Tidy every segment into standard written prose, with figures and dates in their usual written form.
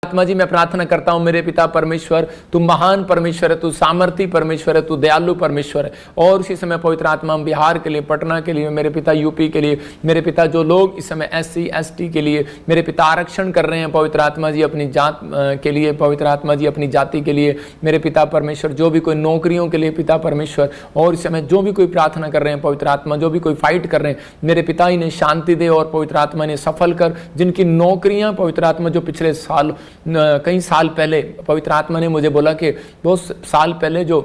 आत्मा जी मैं प्रार्थना करता हूं मेरे पिता परमेश्वर, तू महान परमेश्वर है, तू सामर्थी परमेश्वर है, तू दयालु परमेश्वर है। और उसी समय पवित्र आत्मा हम बिहार के लिए, पटना के लिए, मेरे पिता यूपी के लिए, मेरे पिता जो लोग इस समय SC ST के लिए मेरे पिता आरक्षण कर रहे हैं पवित्र आत्मा जी अपनी जात के लिए, पवित्र आत्मा जी अपनी जाति के लिए, मेरे पिता परमेश्वर जो भी कोई नौकरियों के लिए पिता परमेश्वर, और इस समय जो भी कोई प्रार्थना कर रहे हैं पवित्र आत्मा, जो भी कोई फाइट कर रहे हैं मेरे पिता इन्हें शांति दे और पवित्र आत्मा इन्हें सफल कर। जिनकी नौकरियां पवित्र आत्मा जो पिछले साल कई साल पहले पवित्र आत्मा ने मुझे बोला कि बहुत साल पहले जो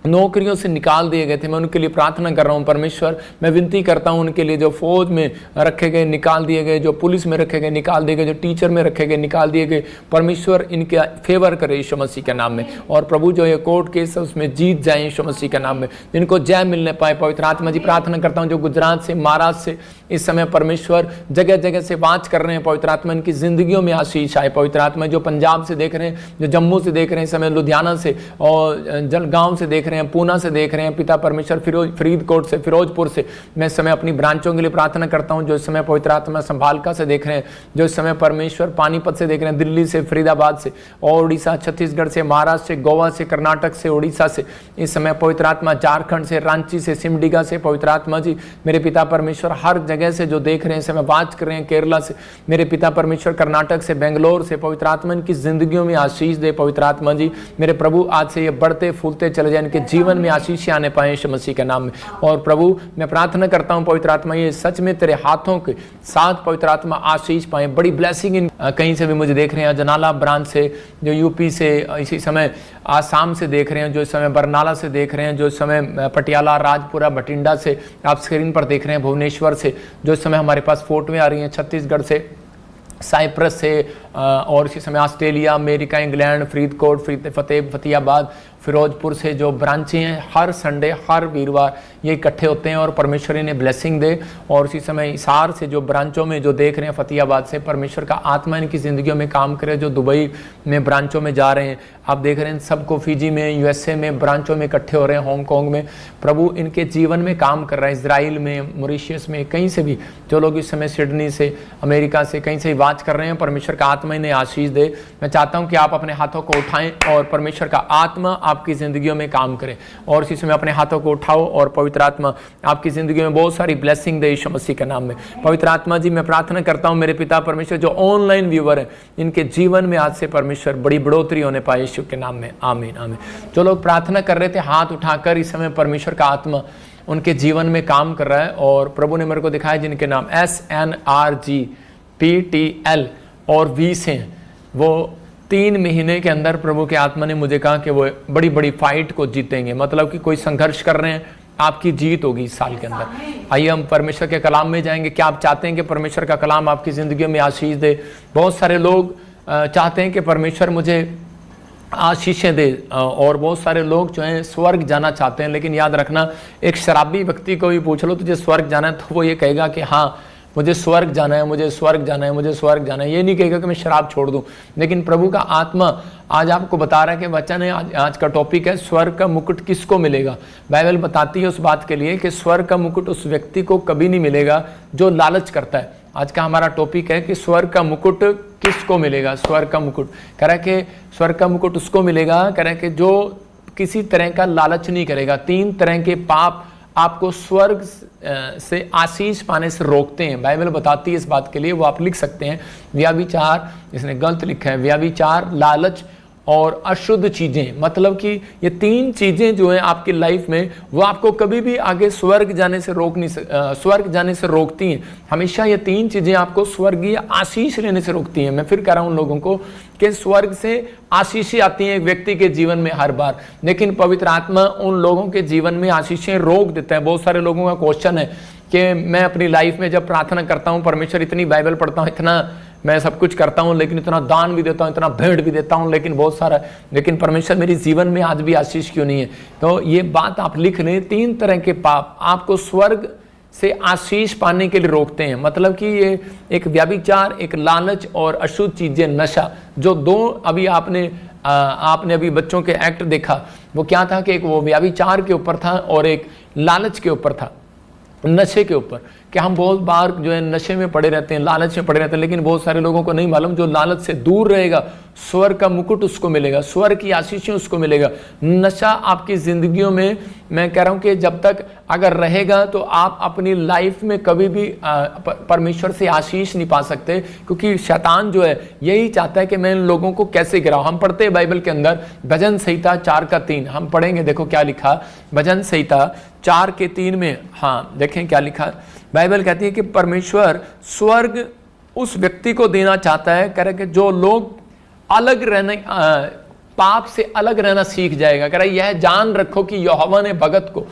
नौकरियों से निकाल दिए गए थे, मैं उनके लिए प्रार्थना कर रहा हूं परमेश्वर। मैं विनती करता हूं उनके लिए जो फौज में रखे गए निकाल दिए गए, जो पुलिस में रखे गए निकाल दिए गए, जो टीचर में रखे गए निकाल दिए गए, परमेश्वर इनके फेवर करे यीशु मसीह के नाम में। और प्रभु जो ये कोर्ट केस है उसमें जीत जाए यीशु मसीह के नाम में, जिनको जय मिलने पाए पवित्र आत्मा जी। प्रार्थना करता हूँ जो गुजरात से, महाराष्ट्र से इस समय परमेश्वर जगह जगह से वाच कर रहे हैं पवित्र आत्मा, इनकी जिंदगियों में आशीष आए पवित्र आत्मा। जो पंजाब से देख रहे हैं, जो जम्मू से देख रहे हैं, इस समय लुधियाना से और जलगांव से देख रहे हैं, पूना से देख रहे हैं पिता परमेश्वर, फरीदकोट से, फिरोजपुर से, मैं इस समय अपनी ब्रांचों के लिए प्रार्थना करता हूं। जो इस समय पवित्र आत्मा संभालका से देख रहे हैं, जो इस समय परमेश्वर पानीपत से देख रहे हैं, दिल्ली से, फरीदाबाद से और उड़ीसा, छत्तीसगढ़ से, महाराष्ट्र से, गोवा से, कर्नाटक से, उड़ीसा से, इस समय पवित्र आत्मा झारखंड से, रांची से, सिमडिगा से पवित्र आत्मा जी मेरे पिता परमेश्वर हर जगह से जो देख रहे हैं, समय बात कर रहे हैं, केरला से मेरे पिता परमेश्वर, कर्नाटक से, बेंगलोर से पवित्र आत्मा इनकी जिंदगियों में आशीष दे पवित्र आत्मा जी। मेरे प्रभु आज से ये बढ़ते फूलते चले जाए, इनके जीवन में आशीष आने पाए यीशु मसीह के नाम में। और प्रभु मैं प्रार्थना करता हूं पवित्र आत्मा ये सच में तेरे हाथों के साथ पवित्र आत्मा आशीष पाए, बड़ी ब्लेसिंग इन कहीं से भी मुझे देख रहे हैं, जनाला ब्रांच से, जो यूपी से, इसी समय आसाम से देख रहे हैं, जो इस समय बरनाला से देख रहे हैं, जो इस समय पटियाला, राजपुरा, बठिंडा से आप स्क्रीन पर देख रहे हैं, भुवनेश्वर से जो इस समय हमारे पास फोटोएं आ रही हैं, छत्तीसगढ़ से, साइप्रस से और इसी समय Australia, America, England, Faridkot, Fatehabad, Firozpur से जो ब्रांचें हैं, हर संडे, हर वीरवार ये इकट्ठे होते हैं और परमेश्वर इन्हें ब्लेसिंग दे। और उसी समय हिसार से जो ब्रांचों में जो देख रहे हैं, फतेहाबाद से, परमेश्वर का आत्मा इनकी ज़िंदगियों में काम करे। जो दुबई में ब्रांचों में जा रहे हैं, आप देख रहे हैं सबको, फिजी में, USA में ब्रांचों में इकट्ठे हो रहे हैं, हांगकांग में, प्रभु इनके जीवन में काम कर रहा है, इजराइल में, मॉरिशस में, कहीं से भी जो लोग इस समय सिडनी से, अमेरिका से, कहीं से भी वाच कर रहे हैं, परमेश्वर का आत्मा इन्हें आशीष दे। मैं चाहता हूँ कि आप अपने हाथों को उठाएं और परमेश्वर का आत्मा आपकी ज़िंदगियों में काम करे। और इसी समय अपने हाथों को उठाओ और पवित्र आत्मा आपकी ज़िंदगी में बहुत सारी ब्लेसिंग दे यीशु मसीह के नाम में। पवित्र आत्मा जी मैं प्रार्थना करता हूँ मेरे पिता परमेश्वर जो ऑनलाइन व्यूअर हैं, इनके जीवन में आज से परमेश्वर बड़ी बढ़ोतरी होने पाए यीशु के नाम में, आमीन आमीन। जो लोग प्रार्थना कर रहे थे हाथ उठाकर, इस समय परमेश्वर का आत्मा उनके जीवन में काम कर रहा है। और प्रभु ने मेरे को दिखाया जिनके नाम SNRGPTL और V से हैं, वो 3 महीने के अंदर प्रभु के आत्मा ने मुझे कहा कि वो बड़ी बड़ी फाइट को जीतेंगे। मतलब कि कोई संघर्ष कर रहे हैं, आपकी जीत होगी इस साल के अंदर। आइए हम परमेश्वर के कलाम में जाएंगे। क्या आप चाहते हैं कि परमेश्वर का कलाम आपकी ज़िंदगी में आशीष दे? बहुत सारे लोग चाहते हैं कि परमेश्वर मुझे आशीषें दे, और बहुत सारे लोग जो हैं स्वर्ग जाना चाहते हैं। लेकिन याद रखना, एक शराबी व्यक्ति को भी पूछ लो तुझे स्वर्ग जाना है, तो वो ये कहेगा कि हाँ मुझे स्वर्ग जाना है, मुझे स्वर्ग जाना है, मुझे स्वर्ग जाना है। ये नहीं कहेगा कि मैं शराब छोड़ दूं। लेकिन प्रभु का आत्मा आज आपको बता रहा है कि वचन है, आज का टॉपिक है स्वर्ग का मुकुट किसको मिलेगा। बाइबल बताती है उस बात के लिए कि स्वर्ग का मुकुट उस व्यक्ति को कभी नहीं मिलेगा जो लालच करता है। आज का हमारा टॉपिक है कि स्वर्ग का मुकुट किसको मिलेगा। स्वर्ग का मुकुट कह रहा है कि स्वर्ग का मुकुट उसको मिलेगा, कह रहा है कि जो किसी तरह का लालच नहीं करेगा। 3 तरह के पाप आपको स्वर्ग से आशीष पाने से रोकते हैं। बाइबल बताती है इस बात के लिए, वो आप लिख सकते हैं। व्याभिचार, इसने गलत लिखा है, व्याभिचार, लालच और अशुद्ध चीज़ें। मतलब कि ये 3 चीज़ें जो हैं आपकी लाइफ में, वो आपको कभी भी आगे स्वर्ग जाने से स्वर्ग जाने से रोकती हैं। हमेशा ये 3 चीज़ें आपको स्वर्गीय आशीष लेने से रोकती हैं। मैं फिर कह रहा हूँ उन लोगों को कि स्वर्ग से आशीषें आती हैं एक व्यक्ति के जीवन में हर बार, लेकिन पवित्र आत्मा उन लोगों के जीवन में आशीषें रोक देता है। बहुत सारे लोगों का क्वेश्चन है कि मैं अपनी लाइफ में जब प्रार्थना करता हूँ, परमेश्वर इतनी बाइबल पढ़ता हूँ, इतना मैं सब कुछ करता हूँ, लेकिन इतना दान भी देता हूँ, इतना भेंट भी देता हूँ, लेकिन बहुत सारा, लेकिन परमेश्वर मेरे जीवन में आज भी आशीष क्यों नहीं है? तो ये बात आप लिख लें, 3 तरह के पाप आपको स्वर्ग से आशीष पाने के लिए रोकते हैं। मतलब कि ये एक व्याभिचार, एक लालच और अशुद्ध चीजें, नशा, जो 2 अभी आपने अभी बच्चों के एक्ट देखा, वो क्या था कि एक वो व्याभिचार के ऊपर था और एक लालच के ऊपर था, नशे के ऊपर। कि हम बहुत बार जो है नशे में पड़े रहते हैं, लालच में पड़े रहते हैं, लेकिन बहुत सारे लोगों को नहीं मालूम जो लालच से दूर रहेगा स्वर्ग का मुकुट उसको मिलेगा, स्वर्ग की आशीषें उसको मिलेगा। नशा आपकी जिंदगियों में, मैं कह रहा हूं कि जब तक अगर रहेगा तो आप अपनी लाइफ में कभी भी परमेश्वर से आशीष नहीं पा सकते, क्योंकि शैतान जो है यही चाहता है कि मैं इन लोगों को कैसे गिराऊं। हम पढ़ते हैं बाइबल के अंदर भजन संहिता 4:3, हम पढ़ेंगे, देखो क्या लिखा भजन संहिता 4:3 में। हाँ देखें क्या लिखा, बाइबल कहती है कि परमेश्वर स्वर्ग उस व्यक्ति को देना चाहता है, कह रहे कि जो लोग अलग रहने, पाप से अलग रहना सीख जाएगा। कह रहा है यह जान रखो कि यहोवा ने भगत को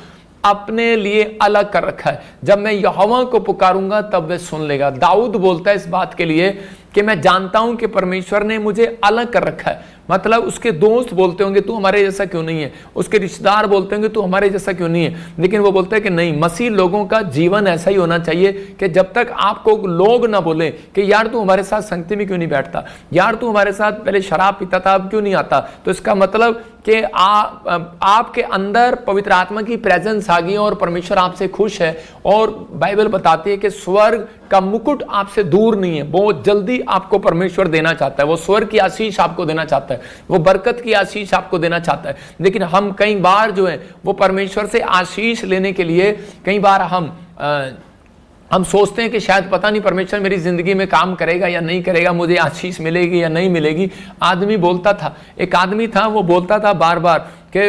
अपने लिए अलग कर रखा है, जब मैं यहोवा को पुकारूंगा तब वह सुन लेगा। दाऊद बोलता है इस बात के लिए कि मैं जानता हूं कि परमेश्वर ने मुझे अलग कर रखा है। मतलब उसके दोस्त बोलते होंगे तू हमारे जैसा क्यों नहीं है, उसके रिश्तेदार बोलते होंगे तू हमारे जैसा क्यों नहीं है, लेकिन वो बोलता है कि नहीं, मसीह लोगों का जीवन ऐसा ही होना चाहिए कि जब तक आपको लोग ना बोले कि यार तू हमारे साथ संगति में क्यों नहीं बैठता, यार तू हमारे साथ पहले शराब पीता था अब क्यों नहीं आता, तो इसका मतलब कि आपके अंदर पवित्र आत्मा की प्रेजेंस आ गई और परमेश्वर आपसे खुश है। और बाइबल बताती है कि स्वर्ग का मुकुट आपसे दूर नहीं है, बहुत जल्दी आपको परमेश्वर देना चाहता है। वो स्वर्ग की आशीष आपको देना चाहता है, वो बरकत की आशीष आपको देना चाहता है। लेकिन हम कई बार जो है वो परमेश्वर से आशीष लेने के लिए कई बार हम सोचते हैं कि शायद पता नहीं परमेश्वर मेरी जिंदगी में काम करेगा या नहीं करेगा, मुझे आशीष मिलेगी या नहीं मिलेगी। आदमी बोलता था, एक आदमी था वो बोलता था बार बार कि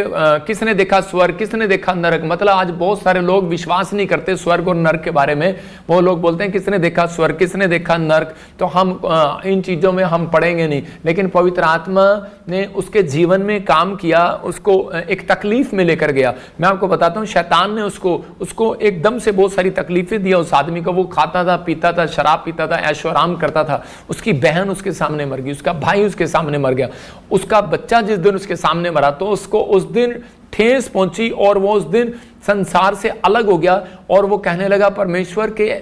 किसने देखा स्वर्ग, किसने देखा नरक। मतलब आज बहुत सारे लोग विश्वास नहीं करते स्वर्ग और नरक के बारे में। वो लोग बोलते हैं किसने देखा स्वर्ग, किसने देखा नरक, तो हम इन चीज़ों में हम पढ़ेंगे नहीं। लेकिन पवित्र आत्मा ने उसके जीवन में काम किया, उसको एक तकलीफ में लेकर गया। मैं आपको बताता हूँ, शैतान ने उसको एकदम से बहुत सारी तकलीफें दिया उस आदमी को। वो खाता था, पीता था, शराब पीता था, ऐशो आराम करता था। उसकी बहन उसके सामने मर गई, उसका भाई उसके सामने मर गया, उसका बच्चा जिस दिन उसके सामने मरा तो उसको उस दिन ठेस पहुंची और वो उस दिन संसार से अलग हो गया। और वो कहने लगा परमेश्वर के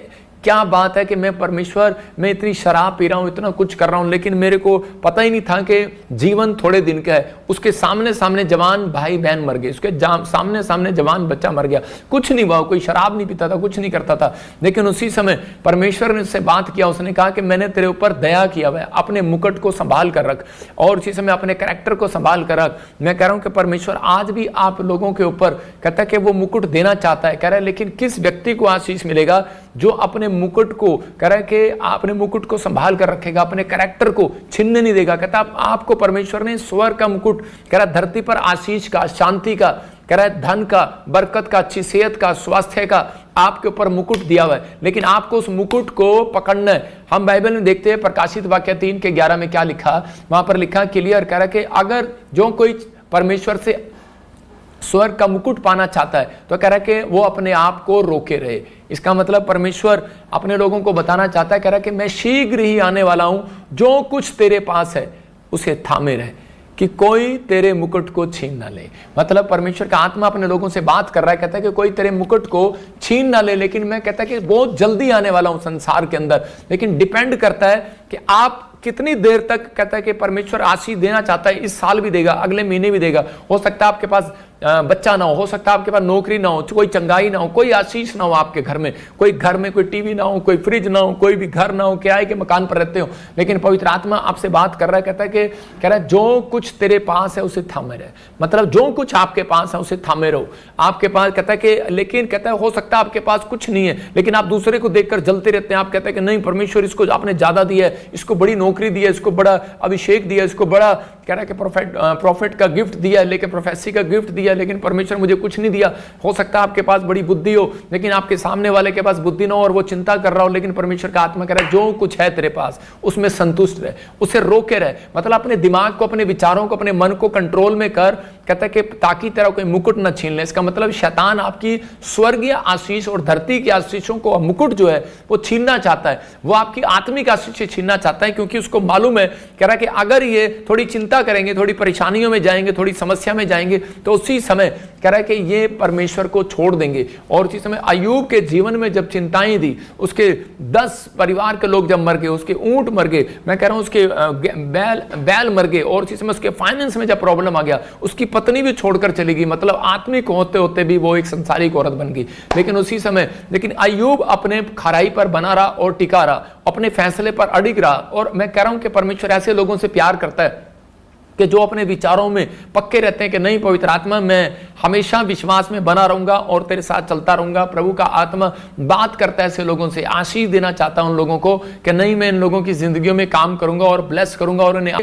क्या बात है कि मैं परमेश्वर, मैं इतनी शराब पी रहा हूं, इतना कुछ कर रहा हूं, लेकिन मेरे को पता ही नहीं था कि जीवन थोड़े दिन का है। उसके सामने सामने जवान भाई बहन मर गए, उसके सामने सामने जवान बच्चा मर गया, कुछ नहीं हुआ, कोई शराब नहीं पीता था, कुछ नहीं करता था। लेकिन उसी समय परमेश्वर ने उससे बात किया, उसने कहा कि मैंने तेरे ऊपर दया किया हुआ है, अपने मुकुट को संभाल कर रख और उसी समय अपने कैरेक्टर को संभाल कर रख। मैं कह रहा हूं कि परमेश्वर आज भी आप लोगों के ऊपर कहता है कि वो मुकुट देना चाहता है। कह रहा है लेकिन किस व्यक्ति को आशीष मिलेगा, जो अपने मुकुट को, कह रहा है कि अपने मुकुट को संभाल कर रखेगा, अपने कैरेक्टर को छीनने नहीं देगा। कहता आपको परमेश्वर ने स्वर्ग का मुकुट, कह रहा धरती पर आशीष का, शांति का, कह रहा है धन का, बरकत का, अच्छी सेहत का, स्वास्थ्य का आपके ऊपर मुकुट दिया हुआ है। लेकिन आपको उस मुकुट को पकड़ना है। हम बाइबल में देखते हैं प्रकाशित वाक्य 3:11 में क्या लिखा, वहां पर लिखा क्लियर, कह रहा है कि अगर जो कोई परमेश्वर से स्वर्ग का मुकुट पाना चाहता है तो कह रहा है कि वो अपने आप को रोके रहे। इसका मतलब परमेश्वर अपने लोगों को बताना चाहता है, कह रहा है कि मैं शीघ्र ही आने वाला हूं, जो कुछ तेरे पास है उसे थामे रहे कि कोई तेरे मुकुट को छीन ना ले। मतलब परमेश्वर का आत्मा अपने लोगों से बात कर रहा है, कहता है कि कोई तेरे मुकुट को छीन ना ले, लेकिन मैं कहता है कि बहुत जल्दी आने वाला हूं संसार के अंदर। लेकिन डिपेंड करता है कि आप कितनी देर तक, कहता है कि परमेश्वर आशीष देना चाहता है, इस साल भी देगा, अगले महीने भी देगा। हो सकता है आपके पास बच्चा ना हो सकता है आपके पास नौकरी ना हो, कोई चंगाई ना हो, कोई आशीष ना हो आपके घर में, कोई घर में कोई टीवी ना हो, कोई फ्रिज ना हो, कोई भी घर ना हो, किराए के मकान पर रहते हो। लेकिन पवित्र आत्मा आपसे बात कर रहा है, कहता है कि कह रहा है जो कुछ तेरे पास है उसे थामे रहे। मतलब जो कुछ आपके पास है उसे थामे रहो। आपके पास कहता है कि, लेकिन कहता है हो सकता है आपके पास कुछ नहीं है, लेकिन आप दूसरे को देखकर जलते रहते हैं। आप कहते हैं कि नहीं परमेश्वर इसको आपने ज्यादा दिया है, इसको बड़ी नौकरी दी है, इसको बड़ा अभिषेक दिया, इसको बड़ा कह रहा है कि प्रॉफिट का गिफ्ट दिया, लेकिन प्रोफेसी का गिफ्ट दिया, लेकिन परमेश्वर मुझे कुछ नहीं दिया। हो सकता है आपके पास बड़ी बुद्धि हो, लेकिन आपके सामने वाले के पास बुद्धि ना हो और वो चिंता कर रहा हो, लेकिन परमेश्वर का आत्मा कह रहा है जो कुछ है तेरे पास उसमें संतुष्ट रहे, उसे रोके रहे। मतलब अपने दिमाग को, अपने विचारों को, अपने मन को कंट्रोल में कर, कहता है कि ताकि तेरा कोई मुकुट न छीन ले। इसका मतलब शैतान आपकी स्वर्गीय आशीष और धरती की आशीषों को, मुकुट जो है वो छीनना चाहता है। वो आपकी आत्मिक आशीष छीनना चाहता है, क्योंकि उसको मालूम है, कह रहा है कि अगर ये थोड़ी चिंता करेंगे, थोड़ी परेशानियों में जाएंगे, थोड़ी समस्या में जाएंगे, तो उसी समय कह रहा है कि ये परमेश्वर को छोड़ देंगे। और उसी समय अय्यूब के जीवन में जब चिंताएं दी, उसके 10 परिवार के लोग जब मर गए, उसके ऊंट मर गए, मैं कह रहा हूं उसके बैल मर गए, और उसी समय उसके फाइनेंस में जब प्रॉब्लम आ गया, उसकी पत्नी भी छोड़कर चली गई। मतलब आत्मिक होते होते भी वो एक संसारिक औरत बन गई। लेकिन उसी समय अय्यूब अपने खराई पर बना रहा और टिका रहा, अपने फैसले पर अडिग रहा। और मैं कह रहा हूं कि परमेश्वर ऐसे लोगों से प्यार करता है कि जो अपने विचारों में पक्के रहते हैं कि नहीं पवित्र आत्मा, मैं हमेशा विश्वास में बना रहूंगा और तेरे साथ चलता रहूंगा। प्रभु का आत्मा बात करता है ऐसे लोगों से, आशीष देना चाहता हूं उन लोगों को कि नहीं, मैं इन लोगों की जिंदगियों में काम करूंगा और ब्लेस करूंगा। और उन्हें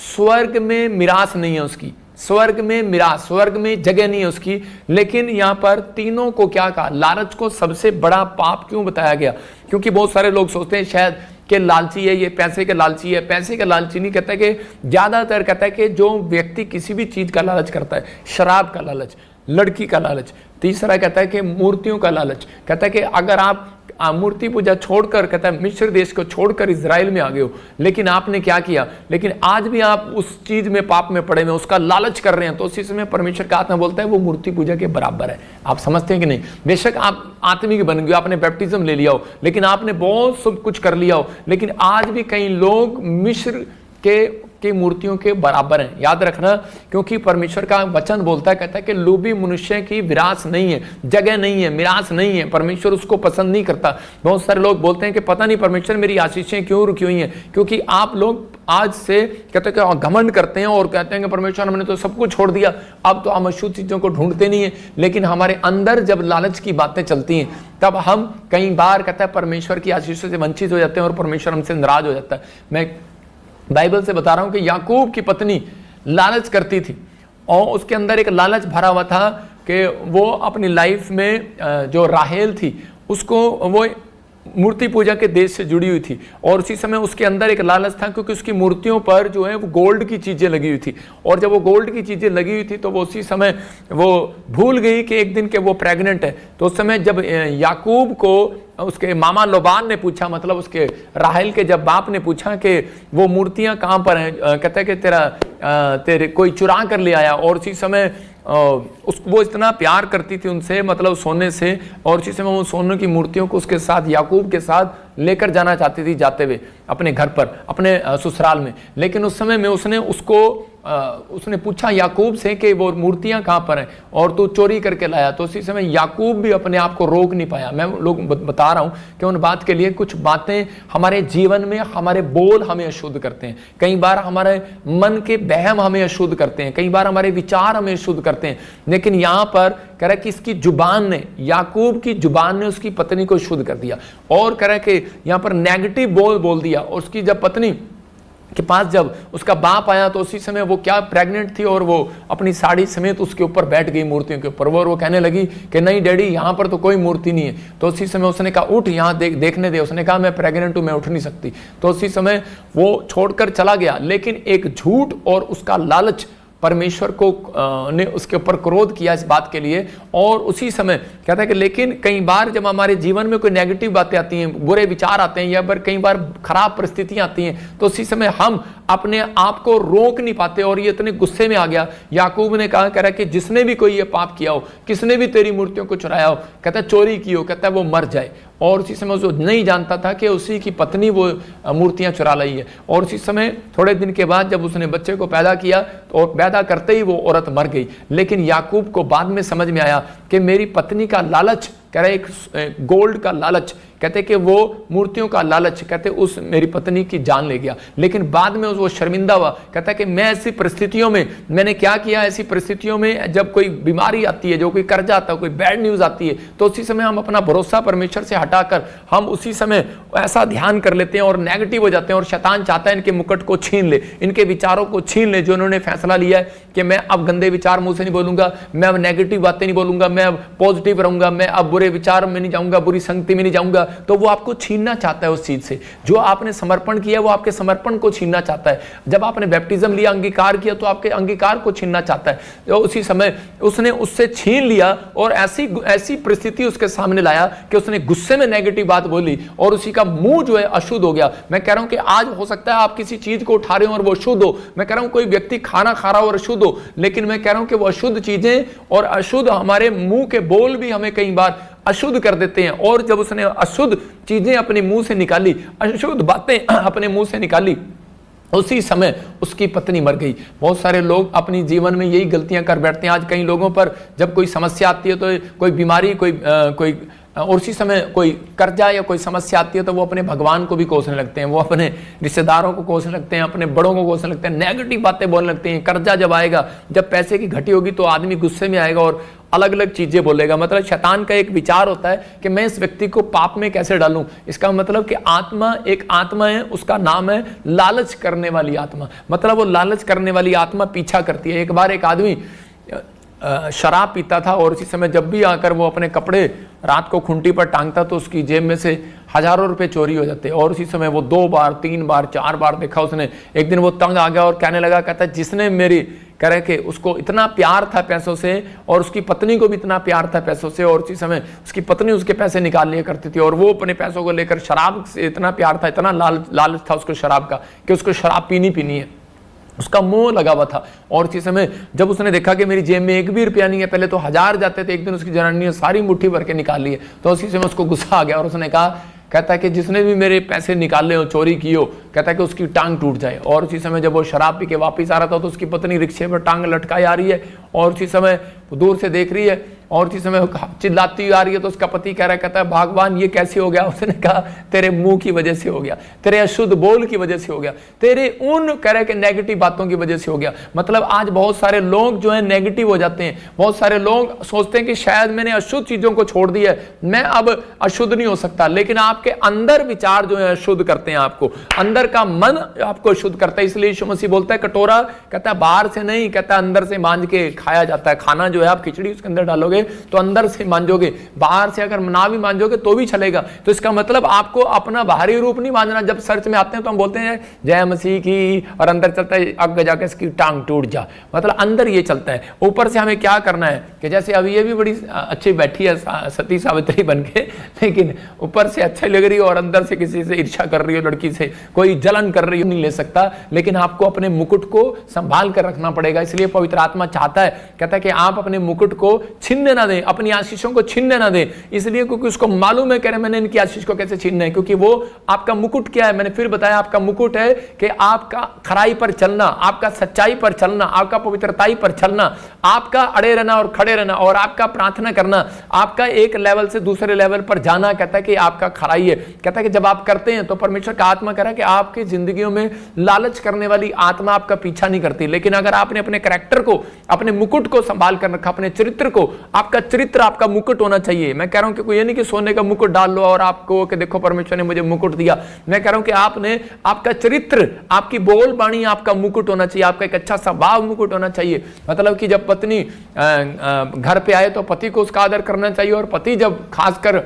स्वर्ग में मिरास नहीं है उसकी, स्वर्ग में मिरास, स्वर्ग में जगह नहीं है उसकी। लेकिन यहाँ पर तीनों को क्या कहा, लालच को सबसे बड़ा पाप क्यों बताया गया? क्योंकि बहुत सारे लोग सोचते हैं शायद कि लालची है, ये पैसे के लालची है। पैसे का लालची नहीं, कहता है कि ज्यादातर कहता है कि जो व्यक्ति किसी भी चीज का लालच करता है, शराब का लालच, लड़की का लालच, तीसरा कहता है कि मूर्तियों का लालच, कहता है कि अगर आप मूर्ति पूजा छोड़कर, कहता है मिस्र देश को छोड़कर इजराइल में आ गए हो, लेकिन आपने क्या किया, लेकिन आज भी आप उस चीज में पाप में पड़े हुए, उसका लालच कर रहे हैं, तो उसी समय परमेश्वर का आत्मा बोलता है वो मूर्ति पूजा के बराबर है। आप समझते हैं कि नहीं? बेशक आप आत्मिक बन गए, आपने बैप्टिज्म ले लिया हो, लेकिन आपने बहुत सब कुछ कर लिया हो, लेकिन आज भी कई लोग मिस्र की मूर्तियों के बराबर हैं। याद रखना, क्योंकि परमेश्वर का वचन बोलता है, कहता है कि लोभी मनुष्य की विरास नहीं है, जगह नहीं है, मिरास नहीं है, परमेश्वर उसको पसंद नहीं करता। बहुत सारे लोग बोलते हैं कि पता नहीं परमेश्वर मेरी आशीषें क्यों रुकी हुई हैं, क्योंकि आप लोग आज से कहते हैं कि घमंड करते हैं और कहते हैं कि परमेश्वर हमने तो सब कुछ छोड़ दिया, अब तो हम अशुद्ध चीजों को ढूंढते नहीं है। लेकिन हमारे अंदर जब लालच की बातें चलती हैं, तब हम कई बार कहता है परमेश्वर की आशीषों से वंचित हो जाते हैं और परमेश्वर हमसे नाराज हो जाता है। मैं बाइबल से बता रहा हूं कि याकूब की पत्नी लालच करती थी और उसके अंदर एक लालच भरा हुआ था कि वो अपनी लाइफ में जो राहेल थी उसको, वो मूर्ति पूजा के देश से जुड़ी हुई थी और उसी समय उसके अंदर एक लालच था, क्योंकि उसकी मूर्तियों पर जो है वो गोल्ड की चीजें लगी हुई थी। और जब वो गोल्ड की चीजें लगी हुई थी तो वो उसी समय वो भूल गई कि एक दिन के वो प्रेग्नेंट है। तो उस समय जब याकूब को उसके मामा लोबान ने पूछा, मतलब उसके राहेल के जब बाप ने पूछा कि वो मूर्तियां कहाँ पर हैं, कहता है कि तेरे कोई चुरा कर ले आया। और उसी समय वो इतना प्यार करती थी उनसे, मतलब सोने से, और उसी समय वो सोने की मूर्तियों को उसके साथ, याकूब के साथ लेकर जाना चाहती थी जाते हुए अपने घर पर, अपने ससुराल में। लेकिन उस समय में उसने पूछा याकूब से कि वो मूर्तियां कहाँ पर हैं और तू चोरी करके लाया। तो उसी समय याकूब भी अपने आप को रोक नहीं पाया। मैं लोग बता रहा हूं कि उन बात के लिए कुछ बातें हमारे जीवन में, हमारे बोल हमें अशुद्ध करते हैं, कई बार हमारे मन के बहम हमें अशुद्ध करते हैं, कई बार हमारे विचार हमें अशुद्ध करते हैं। लेकिन यहां पर कह रहा है कि इसकी जुबान ने, याकूब की जुबान ने उसकी पत्नी को शुद्ध कर दिया। और कह रहा है कि यहां पर नेगेटिव बोल दिया। और उसकी जब पत्नी के पास जब उसका बाप आया तो उसी समय वो क्या प्रेग्नेंट थी और वो अपनी साड़ी समेत उसके ऊपर बैठ गई, मूर्तियों के ऊपर। वो कहने लगी कि नहीं डैडी, यहाँ पर तो कोई मूर्ति नहीं है। तो उसी समय उसने कहा उठ, यहाँ देखने दे। उसने कहा मैं प्रेग्नेंट हूं, मैं उठ नहीं सकती। तो उसी समय वो छोड़कर चला गया। लेकिन एक झूठ और उसका लालच परमेश्वर को ने उसके ऊपर क्रोध किया इस बात के लिए। और उसी समय कहता है कि लेकिन कई बार जब हमारे जीवन में कोई नेगेटिव बातें आती हैं, बुरे विचार आते हैं, या फिर कई बार खराब परिस्थितियां आती हैं, तो उसी समय हम अपने आप को रोक नहीं पाते। और ये इतने गुस्से में आ गया। याकूब ने कहा, कह रहा है कि जिसने भी कोई ये पाप किया हो, किसने भी तेरी मूर्तियों को चुराया हो, कहता है चोरी की हो, कहता है वो मर जाए। और उसी समय वो नहीं जानता था कि उसी की पत्नी वो मूर्तियां चुरा लाई है। और उसी समय थोड़े दिन के बाद जब उसने बच्चे को पैदा किया तो पैदा करते ही वो औरत मर गई। लेकिन याकूब को बाद में समझ में आया कि मेरी पत्नी का लालच, कह रहे एक गोल्ड का लालच, कहते कि वो मूर्तियों का लालच, कहते उस मेरी पत्नी की जान ले गया। लेकिन बाद में वो शर्मिंदा हुआ, कहता कि मैं ऐसी परिस्थितियों में मैंने क्या किया। ऐसी परिस्थितियों में जब कोई बीमारी आती है, जो कोई कर्जा आता है, कोई बैड न्यूज आती है, तो उसी समय हम अपना भरोसा परमेश्वर से हटाकर हम उसी समय ऐसा ध्यान कर लेते हैं और नेगेटिव हो जाते हैं। और शैतान चाहता है इनके मुकुट को छीन ले, इनके विचारों को छीन ले, जो उन्होंने फैसला लिया है कि मैं अब गंदे विचार मुंह से नहीं बोलूंगा, मैं अब नेगेटिव बातें नहीं बोलूंगा, मैं अब पॉजिटिव रहूंगा, मैं अब बुरे विचार में नहीं जाऊंगा, बुरी संगति में नहीं जाऊंगा। तो वो आपको छीनना चाहता है उस चीज से। जो आपने समर्पण किया वो आपके समर्पण को छीनना चाहता है। जब आपने बैप्टिज्म लिया, अंगीकार किया, तो आपके अंगीकार को छीनना चाहता है। तो उसी समय उसने उससे छीन लिया और ऐसी परिस्थिति उसके सामने लाया कि उसने गुस्से में नेगेटिव बात बोली और उसी का मुंह जो है अशुद्ध हो गया। मैं कह रहा हूं कि आज हो सकता है आप किसी चीज को उठा रहे हो और वो अशुद्ध हो। मैं कह रहा हूं कोई व्यक्ति खाना खा रहा हो और अशुद्ध हो, लेकिन मैं कह रहा हूं कि वो अशुद्ध चीजें और अशुद्ध हमारे मुंह के बोल भी हमें कई बार अशुद्ध कर देते हैं। और जब उसने अशुद्ध चीजें अपने मुंह से निकाली, अशुद्ध बातें अपने मुंह से निकाली, उसी समय उसकी पत्नी मर गई। बहुत सारे लोग अपनी जीवन में यही गलतियां कर बैठते हैं। आज कई लोगों पर जब कोई समस्या आती है, तो कोई बीमारी, कोई और उसी समय कोई कर्जा या कोई समस्या आती है तो वो अपने भगवान को भी कोसने लगते हैं, वो अपने रिश्तेदारों को कोसने लगते हैं, अपने बड़ों को कोसने लगते हैं, नेगेटिव बातें बोलने लगते हैं। कर्जा जब आएगा, जब पैसे की घटी होगी तो आदमी गुस्से में आएगा और अलग अलग चीजें बोलेगा। मतलब शैतान का एक विचार होता है कि मैं इस व्यक्ति को पाप में कैसे डालूं। इसका मतलब कि आत्मा एक आत्मा है, उसका नाम है लालच करने वाली आत्मा। मतलब वो लालच करने वाली आत्मा पीछा करती है। एक बार एक आदमी शराब पीता था और इसी समय जब भी आकर वो अपने कपड़े रात को खूंटी पर टांगता तो उसकी जेब में से हजारों रुपए चोरी हो जाते। और उसी समय वो 2 बार 3 बार 4 बार देखा उसने। एक दिन वो तंग आ गया और कहने लगा, कहता जिसने मेरी करे कि उसको इतना प्यार था पैसों से और उसकी पत्नी को भी इतना प्यार था पैसों से, और उसी समय उसकी पत्नी उसके पैसे निकाल लिया करती थी और वो अपने पैसों को लेकर शराब से इतना प्यार था, इतना लालच था उसको शराब का कि उसको शराब पीनी है। उसका मोह लगा हुआ था। और इसी समय जब उसने देखा कि मेरी जेब में 1 भी रुपया नहीं है, पहले तो 1000 जाते थे, एक दिन उसकी जनानी ने सारी मुट्ठी भर के निकाल लिए। तो उसी समय उसको गुस्सा आ गया और उसने कहा, कहता है कि जिसने भी मेरे पैसे निकाले हो, चोरी की हो, कहता है कि उसकी टांग टूट जाए। और उसी समय जब वो शराब पी के वापस आ रहा था तो उसकी पत्नी रिक्शे पर टांग लटकाई आ रही है और उसी समय वो दूर से देख रही है और उसी समय चिल्लाती आ रही है। तो उसका पति कह रहा है, कहता है भगवान ये कैसे हो गया। उसने कहा तेरे मुंह की वजह से हो गया, तेरे अशुद्ध बोल की वजह से हो गया, तेरे उन कह रहे के नेगेटिव बातों की वजह से हो गया। मतलब आज बहुत सारे लोग जो है नेगेटिव हो जाते हैं। बहुत सारे लोग सोचते हैं कि शायद मैंने अशुद्ध चीजों को छोड़ दिया है, मैं अब अशुद्ध नहीं हो सकता। लेकिन आपके अंदर विचार जो है अशुद्ध करते हैं आपको, अंदर का मन आपको अशुद्ध करता है। इसलिए यीशु मसीह बोलता है कटोरा, कहता है बाहर से नहीं, कहता है अंदर से मांज के खाया जाता है। खाना जो है आप खिचड़ी उसके अंदर डालोगे तो अंदर से मांजोगे, बाहर से अगर ना भी मांजोगे तो भी चलेगा। तो इसका मतलब आपको अपना बाहरी रूप नहीं मांजना। जब चर्च में आते हैं तो हम बोलते हैं जय मसीह की, और अंदर चलता है अग जाके इसकी टांग टूट जा। मतलब अंदर ये चलता है। ऊपर से हमें क्या करना है कि जैसे अभी ये भी बड़ी अच्छी बैठी है सती सावित्री बन के, लेकिन ऊपर से अच्छा लग रही है और अंदर से किसी से ईर्ष्या कर रही हो, लड़की से कोई जलन कर रही हो, नहीं ले सकता। लेकिन आपको अपने मुकुट को संभाल कर रखना पड़ेगा। इसलिए पवित्र आत्मा चाहता है, कहता है कि आप अपने मुकुट को छीनने ना दें, अपनी आशीषों को छीनने ना दें। इसलिए क्योंकि उसको मालूम है, कह रहे मैंने इनकी आशीष को कैसे छीनना है, क्योंकि वो आपका मुकुट क्या है। मैंने फिर बताया आपका मुकुट है कि आपका खराई पर चलना, आपका सच्चाई पर चलना, आपका पवित्रताई पर चलना, आपका अड़े रहना और खड़े रहना और आपका प्रार्थना करना, आपका एक लेवल से दूसरे लेवल पर जाना, कहता है कि आपका खराई है। कहता है कि जब आप करते हैं तो परमेश्वर का आत्मा कह रहा है कि आपकी जिंदगियों में लालच करने वाली आत्मा आपका पीछा नहीं करती। लेकिन अगर आपने अपने कैरेक्टर को, अपने मुकुट को संभाल कर रखा, अपने चरित्र को, आपका चरित्र आपका मुकुट होना चाहिए। मैं कह रहा हूं कि कोई ये नहीं कि सोने का मुकुट डाल लो और आपको कि देखो परमेश्वर ने मुझे मुकुट दिया। मैं कह रहा हूं कि आपने, आपका चरित्र, आपकी बोल बाणी आपका मुकुट होना चाहिए, आपका एक अच्छा स्वभाव मुकुट होना चाहिए। मतलब कि जब पत्नी घर पे आए तो पति को उसका आदर करना चाहिए, और पति जब खासकर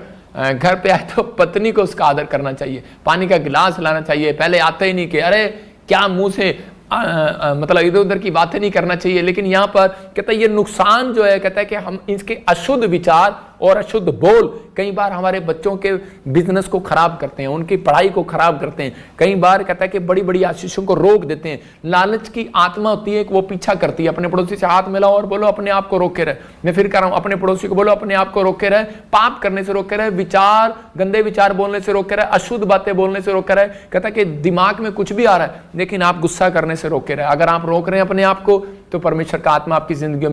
घर पे आए तो पत्नी को उसका आदर करना चाहिए। पानी का गिलास लाना चाहिए, पहले आते ही नहीं कि अरे क्या मुंह से मतलब इधर उधर की बातें नहीं करना चाहिए। लेकिन यहाँ पर कहता है ये नुकसान जो है, कहता है कि हम इसके अशुद्ध विचार और अशुद्ध बोल कई बार हमारे बच्चों के बिजनेस को खराब करते हैं, उनकी पढ़ाई को खराब करते हैं। कई बार कहता है कि बड़ी बड़ी आशीषों को रोक देते हैं। लालच की आत्मा होती है कि वो पीछा करती है। अपने पड़ोसी से हाथ मिलाओ और बोलो अपने आप को रोके रहे। मैं फिर कह रहा हूं, अपने पड़ोसी को बोलो अपने आप को रोके रहे, पाप करने से रोके रहे, विचार, गंदे विचार बोलने से रोके रहे, अशुद्ध बातें बोलने से रोके रहे। कहता है कि दिमाग में कुछ भी आ रहा है लेकिन आप गुस्सा करने से रोके रहे। अगर आप रोक रहे हैं अपने आप को तो परमेश्वर का आत्मा आपकी जिंदगी